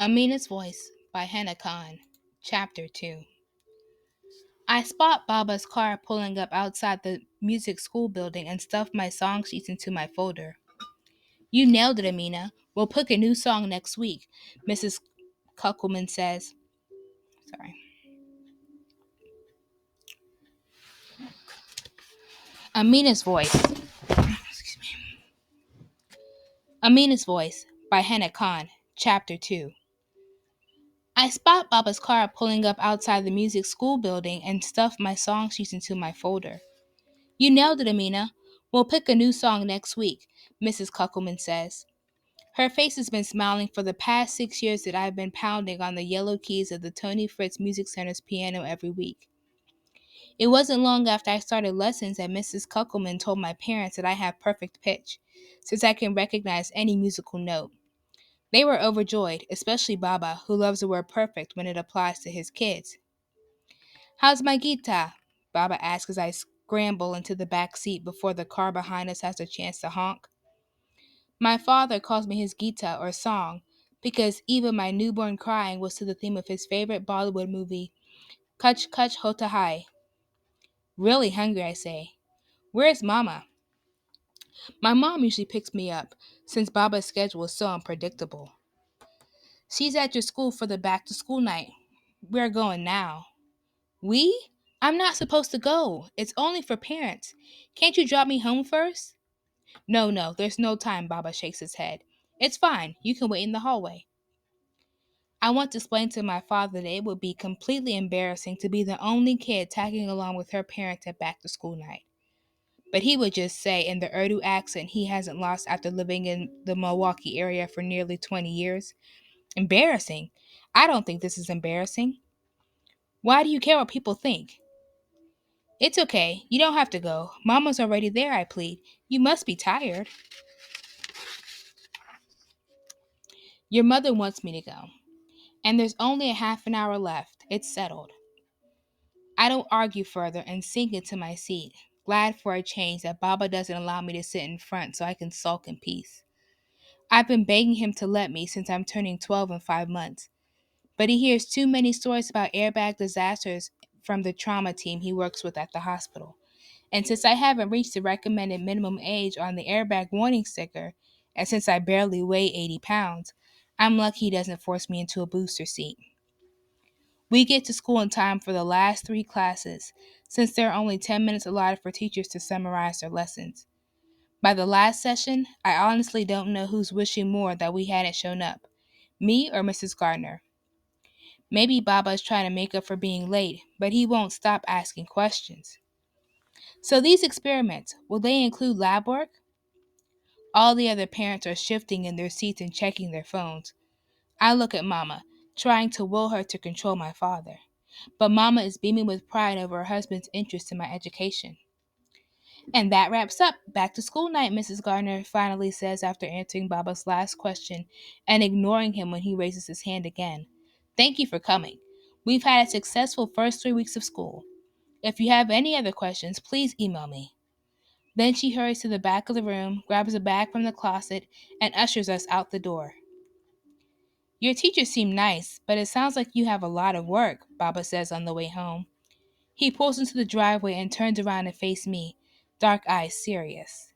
Amina's Voice by Hena Chapter 2. I spot Baba's car pulling up outside the music school building and stuff my song sheets into my folder. You nailed it, Amina. We'll pick a new song next week, Mrs. Kuckelman says. Sorry. Amina's Voice. Amina's Voice by Hena Chapter 2. I spot Baba's car pulling up outside the music school building and stuff my song sheets into my folder. You nailed it, Amina. We'll pick a new song next week, Mrs. Kuckelman says. Her face has been smiling for the past 6 years that I've been pounding on the yellow keys of the Tony Fritz Music Center's piano every week. It wasn't long after I started lessons that Mrs. Kuckelman told my parents that I have perfect pitch, since I can recognize any musical note. They were overjoyed, especially Baba, who loves the word perfect when it applies to his kids. How's my guitar? Baba asks as I scramble into the back seat before the car behind us has a chance to honk. My father calls me his Gita or song because even my newborn crying was to the theme of his favorite Bollywood movie, Kuch Kuch Hota Hai. Really hungry, I say. Where's Mama? My mom usually picks me up since Baba's schedule is so unpredictable. She's at your school for the back to school night. We're going now. We? I'm not supposed to go. It's only for parents. Can't you drop me home first? No, there's no time, Baba shakes his head. It's fine. You can wait in the hallway. I want to explain to my father that it would be completely embarrassing to be the only kid tagging along with her parents at back to school night. But he would just say in the Urdu accent he hasn't lost after living in the Milwaukee area for nearly 20 years. Embarrassing? I don't think this is embarrassing. Why do you care what people think? It's okay. You don't have to go. Mama's already there, I plead. You must be tired. Your mother wants me to go. And there's only a half an hour left. It's settled. I don't argue further and sink into my seat, glad for a change that Baba doesn't allow me to sit in front so I can sulk in peace. I've been begging him to let me since I'm turning 12 in 5 months, but he hears too many stories about airbag disasters from the trauma team he works with at the hospital. And since I haven't reached the recommended minimum age on the airbag warning sticker, and since I barely weigh 80 pounds, I'm lucky he doesn't force me into a booster seat. We get to school in time for the last 3 classes, since there are only 10 minutes allotted for teachers to summarize their lessons. By the last session, I honestly don't know who's wishing more that we hadn't shown up, me or Mrs. Gardner. Maybe Baba is trying to make up for being late, but he won't stop asking questions. So these experiments, will they include lab work? All the other parents are shifting in their seats and checking their phones. I look at Mama, trying to will her to control my father. But Mama is beaming with pride over her husband's interest in my education. And that wraps up back to school night, Mrs. Gardner finally says after answering Baba's last question and ignoring him when he raises his hand again. Thank you for coming. We've had a successful first 3 weeks of school. If you have any other questions, please email me. Then she hurries to the back of the room, grabs a bag from the closet, and ushers us out the door. Your teachers seem nice, but it sounds like you have a lot of work, Baba says on the way home. He pulls into the driveway and turns around to face me, dark eyes serious.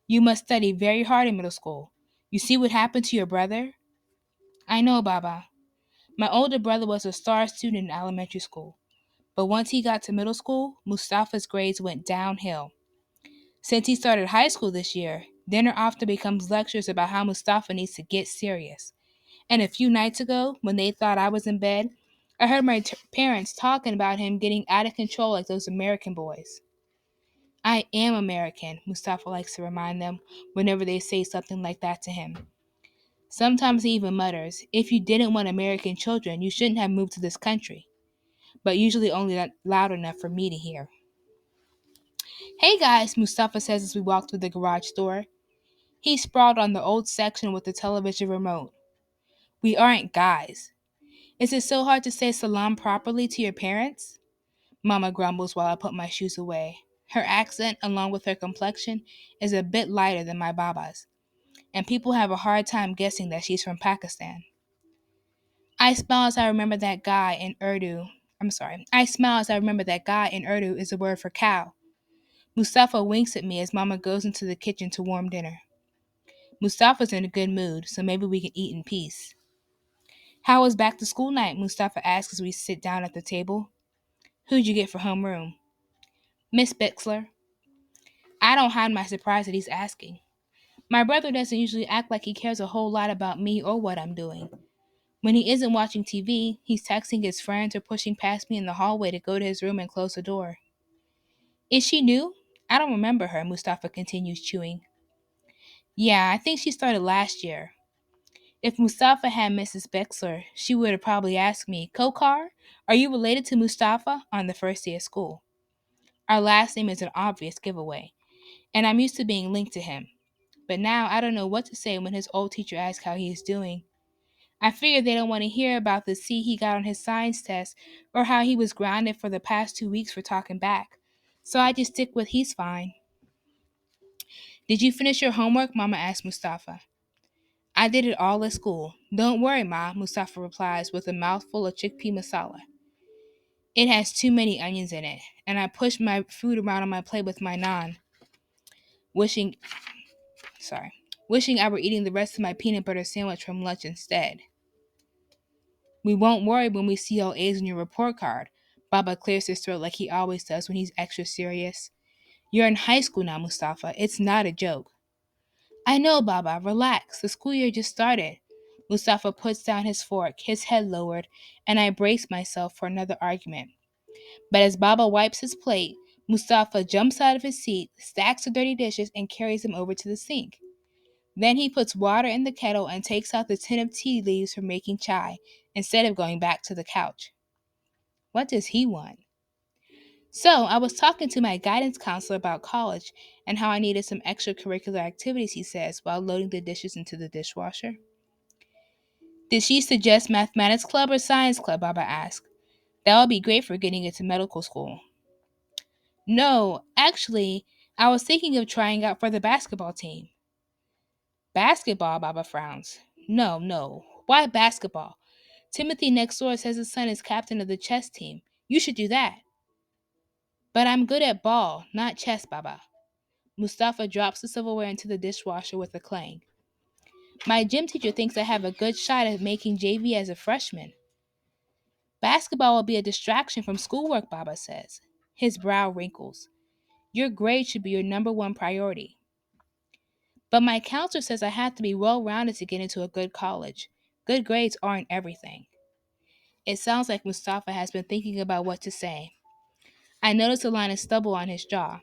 You must study very hard in middle school. You see what happened to your brother? I know, Baba. My older brother was a star student in elementary school, but once he got to middle school, Mustafa's grades went downhill. Since he started high school this year, dinner often becomes lectures about how Mustafa needs to get serious. And a few nights ago, when they thought I was in bed, I heard my parents talking about him getting out of control like those American boys. I am American, Mustafa likes to remind them whenever they say something like that to him. Sometimes he even mutters, if you didn't want American children, you shouldn't have moved to this country. But usually only loud enough for me to hear. Hey guys, Mustafa says as we walk through the garage door. He's sprawled on the old section with the television remote. We aren't guys. Is it so hard to say salam properly to your parents? Mama grumbles while I put my shoes away. Her accent, along with her complexion, is a bit lighter than my baba's, and people have a hard time guessing that she's from Pakistan. I smile as I remember that guy in Urdu. I'm sorry. I smile as I remember that guy in Urdu is the word for cow. Mustafa winks at me as Mama goes into the kitchen to warm dinner. Mustafa's in a good mood, so maybe we can eat in peace. How was back to school night? Mustafa asks as we sit down at the table. Who'd you get for homeroom? Miss Bixler. I don't hide my surprise that he's asking. My brother doesn't usually act like he cares a whole lot about me or what I'm doing. When he isn't watching TV, he's texting his friends or pushing past me in the hallway to go to his room and close the door. Is she new? I don't remember her, Mustafa continues chewing. Yeah, I think she started last year. If Mustafa had Mrs. Bexler, she would have probably asked me, Kokar, are you related to Mustafa on the first day of school? Our last name is an obvious giveaway, and I'm used to being linked to him. But now I don't know what to say when his old teacher asks how he is doing. I figure they don't want to hear about the C he got on his science test or how he was grounded for the past 2 weeks for talking back. So I just stick with he's fine. Did you finish your homework? Mama asked Mustafa. I did it all at school. Don't worry, Ma, Mustafa replies with a mouthful of chickpea masala. It has too many onions in it, and I pushed my food around on my plate with my naan, wishing sorry, wishing I were eating the rest of my peanut butter sandwich from lunch instead. We won't worry when we see all A's on your report card. Baba clears his throat like he always does when he's extra serious. You're in high school now, Mustafa. It's not a joke. I know, Baba. Relax. The school year just started. Mustafa puts down his fork, his head lowered, and I brace myself for another argument. But as Baba wipes his plate, Mustafa jumps out of his seat, stacks the dirty dishes, and carries them over to the sink. Then he puts water in the kettle and takes out the tin of tea leaves for making chai, instead of going back to the couch. What does he want? So, I was talking to my guidance counselor about college and how I needed some extracurricular activities, he says, while loading the dishes into the dishwasher. Did she suggest mathematics club or science club? Baba asked. That would be great for getting into medical school. No, actually, I was thinking of trying out for the basketball team. Basketball, Baba frowns. No, no. Why basketball? Timothy next door says his son is captain of the chess team. You should do that. But I'm good at ball, not chess, Baba. Mustafa drops the silverware into the dishwasher with a clang. My gym teacher thinks I have a good shot at making JV as a freshman. Basketball will be a distraction from schoolwork, Baba says. His brow wrinkles. Your grade should be your number one priority. But my counselor says I have to be well rounded to get into a good college. Good grades aren't everything. It sounds like Mustafa has been thinking about what to say. I notice a line of stubble on his jaw.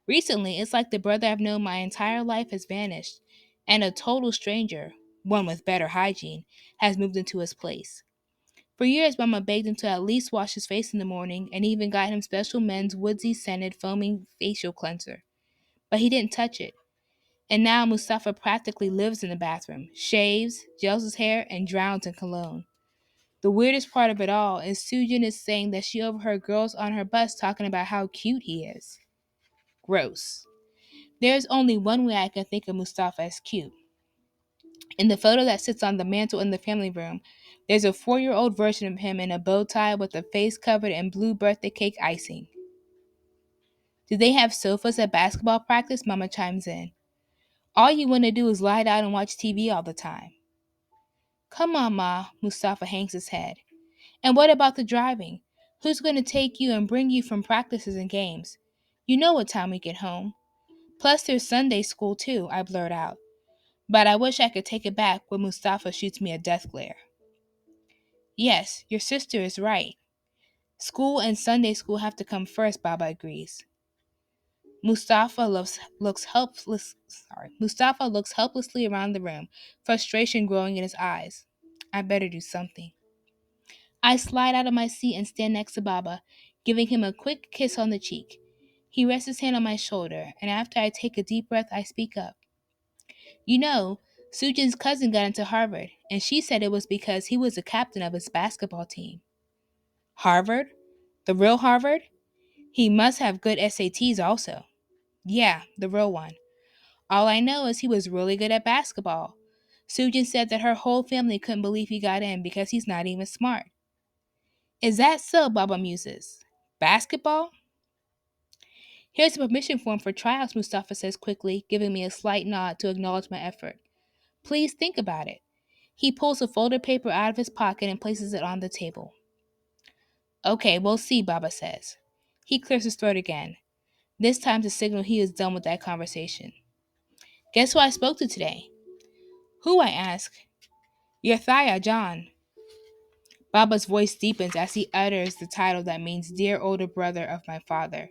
Recently, it's like the brother I've known my entire life has vanished, and a total stranger, one with better hygiene, has moved into his place. For years, Mama begged him to at least wash his face in the morning and even got him special men's woodsy scented foaming facial cleanser. But he didn't touch it. And now Mustafa practically lives in the bathroom, shaves, gels his hair, and drowns in cologne. The weirdest part of it all is Sujin is saying that she overheard girls on her bus talking about how cute he is. Gross. There's only one way I can think of Mustafa as cute. In the photo that sits on the mantle in the family room, there's a 4-year-old version of him in a bow tie with a face covered in blue birthday cake icing. Do they have sofas at basketball practice? Mama chimes in. All you want to do is lie down and watch TV all the time. Come on, Ma, Mustafa hangs his head. And what about the driving? Who's going to take you and bring you from practices and games? You know what time we get home. Plus, there's Sunday school, too, I blurt out. But I wish I could take it back when Mustafa shoots me a death glare. Yes, your sister is right. School and Sunday school have to come first, Baba agrees. Mustafa looks helplessly around the room, frustration growing in his eyes. I better do something. I slide out of my seat and stand next to Baba, giving him a quick kiss on the cheek. He rests his hand on my shoulder, and after I take a deep breath, I speak up. You know, Sujin's cousin got into Harvard, and she said it was because he was the captain of his basketball team. Harvard? The real Harvard? He must have good SATs also. Yeah, the real one. All I know is he was really good at basketball. Sujin said that her whole family couldn't believe he got in because he's not even smart. Is that so? Baba muses. Basketball? Here's a permission form for tryouts, Mustafa says quickly, giving me a slight nod to acknowledge my effort. Please think about it. He pulls a folded paper out of his pocket and places it on the table. Okay, we'll see, Baba says. He clears his throat again, this time to signal he is done with that conversation. Guess who I spoke to today? Who? I ask. Your Thaya, John. Baba's voice deepens as he utters the title that means dear older brother of my father.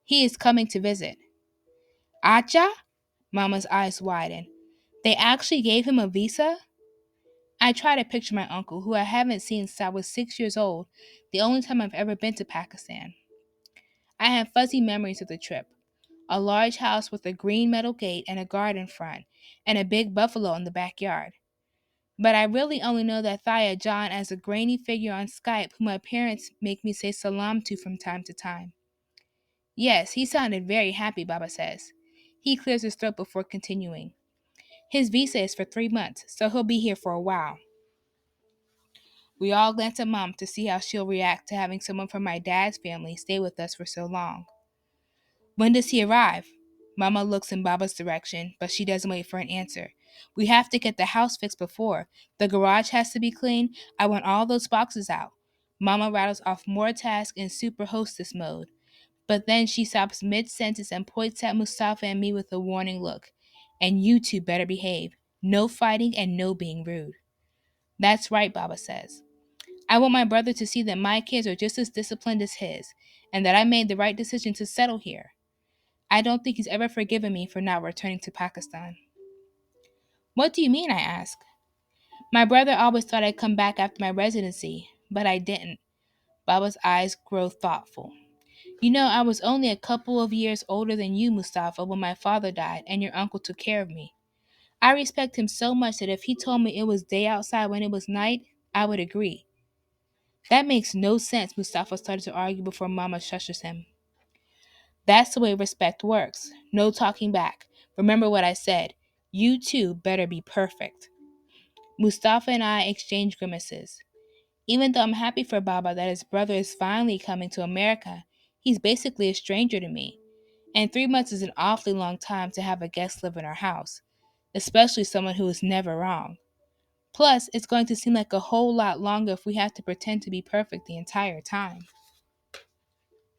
He is coming to visit. Acha? Mama's eyes widen. They actually gave him a visa? I try to picture my uncle, who I haven't seen since I was 6 years old, the only time I've ever been to Pakistan. I have fuzzy memories of the trip. A large house with a green metal gate and a garden front, and a big buffalo in the backyard. But I really only know that Thaya John as a grainy figure on Skype who my parents make me say salam to from time to time. Yes, he sounded very happy, Baba says. He clears his throat before continuing. His visa is for 3 months, so he'll be here for a while. We all glance at Mom to see how she'll react to having someone from my dad's family stay with us for so long. When does he arrive? Mama looks in Baba's direction, but she doesn't wait for an answer. We have to get the house fixed before. The garage has to be cleaned. I want all those boxes out. Mama rattles off more tasks in super hostess mode. But then she stops mid-sentence and points at Mustafa and me with a warning look. And you two better behave. No fighting and no being rude. That's right, Baba says. I want my brother to see that my kids are just as disciplined as his, and that I made the right decision to settle here. I don't think he's ever forgiven me for not returning to Pakistan. What do you mean? I ask. My brother always thought I'd come back after my residency, but I didn't. Baba's eyes grow thoughtful. You know, I was only a couple of years older than you, Mustafa, when my father died and your uncle took care of me. I respect him so much that if he told me it was day outside when it was night, I would agree. That makes no sense, Mustafa started to argue before Mama shushes him. That's the way respect works. No talking back. Remember what I said. You two better be perfect. Mustafa and I exchange grimaces. Even though I'm happy for Baba that his brother is finally coming to America, he's basically a stranger to me. And 3 months is an awfully long time to have a guest live in our house, especially someone who is never wrong. Plus, it's going to seem like a whole lot longer if we have to pretend to be perfect the entire time.